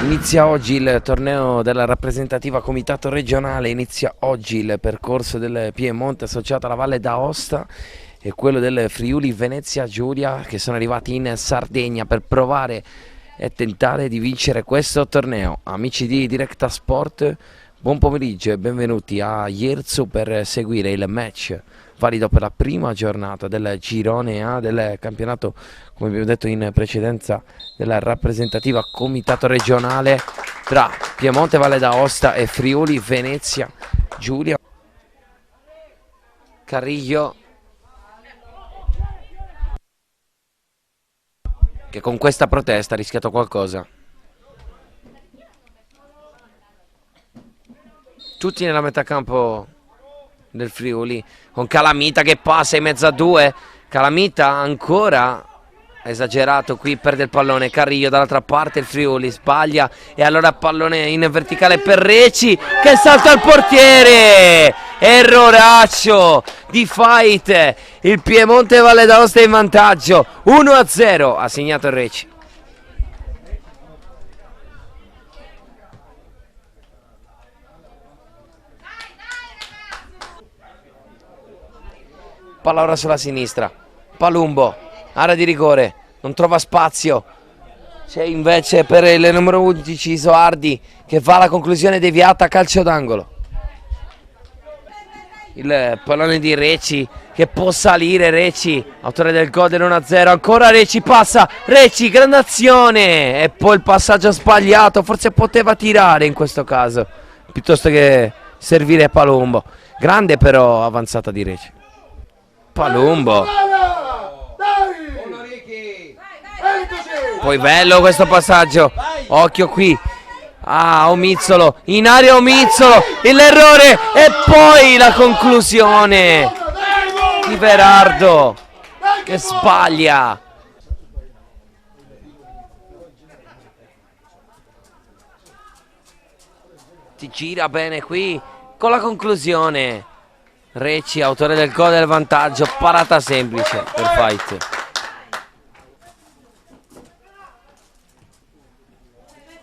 Inizia oggi il torneo della rappresentativa comitato regionale, inizia oggi il percorso del Piemonte associato alla Valle d'Aosta e quello del Friuli Venezia Giulia, che sono arrivati in Sardegna per provare e tentare di vincere questo torneo. Amici di Directa Sport, buon pomeriggio e benvenuti a Jerzu per seguire il match valido per la prima giornata del girone A del campionato, come abbiamo detto in precedenza, della rappresentativa comitato regionale tra Piemonte Valle d'Aosta e Friuli Venezia Giulia. Carrillo, che con questa protesta ha rischiato qualcosa. Tutti nella metà campo del Friuli, con Calamita che passa in mezzo a due. Calamita ancora esagerato, qui perde il pallone. Carrillo dall'altra parte, il Friuli sbaglia e allora pallone in verticale per Reci che salta al portiere. Erroraccio di Fight, il Piemonte Valle d'Aosta è in vantaggio 1-0, ha segnato Reci. Palla ora sulla sinistra, Palumbo, area di rigore, non trova spazio, c'è invece per il numero 11 Isoardi che va alla conclusione deviata, calcio d'angolo. Il pallone di Reci che può salire, Reci, autore del gol del 1-0, ancora Reci passa, Reci, grande azione e poi il passaggio sbagliato, forse poteva tirare in questo caso, piuttosto che servire a Palumbo, grande però avanzata di Reci. Palumbo, poi bello questo passaggio, occhio qui, Omizzolo, in area Omizzolo, l'errore e poi la conclusione di Berardo che sbaglia. Si gira bene qui con la conclusione. Reci, autore del gol del vantaggio, parata semplice per Fight.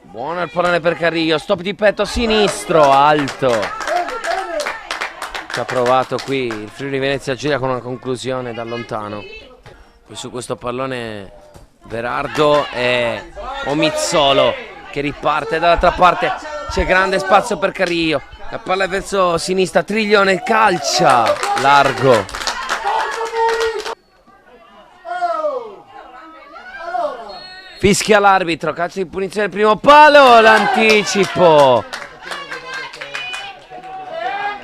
Buono il pallone per Carrillo, stop di petto sinistro, alto. Ci ha provato qui il Friuli Venezia Giulia con una conclusione da lontano. Poi su questo pallone Berardo e Omizzolo che riparte dall'altra parte, c'è grande spazio per Carrillo. La palla è verso sinistra, Triglione calcia, largo. Fischia l'arbitro, calcio di punizione del primo palo, l'anticipo.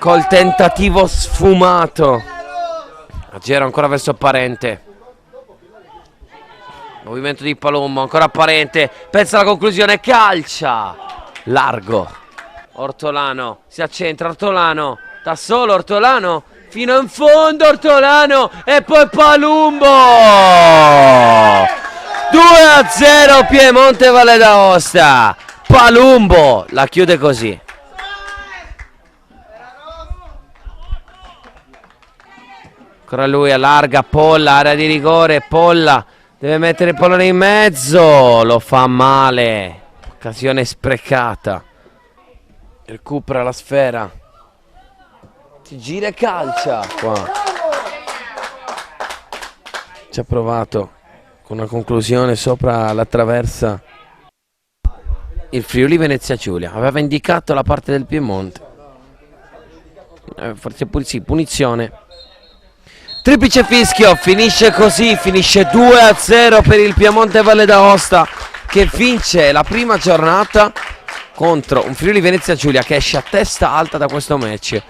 Col tentativo sfumato. Aggira ancora verso Parente. Movimento di Palumbo, ancora Parente, pensa alla conclusione, calcia, largo. Ortolano, si accentra, Ortolano, da solo Ortolano, fino in fondo Ortolano e poi Palumbo! 2-0 Piemonte Valle d'Aosta, Palumbo la chiude così. Ancora lui allarga, Polla, area di rigore, Polla deve mettere il pallone in mezzo, lo fa male, occasione sprecata. Recupera la sfera, si gira e calcia qua. Ci ha provato con una conclusione sopra la traversa il Friuli Venezia Giulia, aveva indicato la parte del Piemonte, forse sì, punizione. Triplice fischio, finisce così, finisce 2-0 per il Piemonte Valle d'Aosta che vince la prima giornata contro un Friuli Venezia Giulia che esce a testa alta da questo match.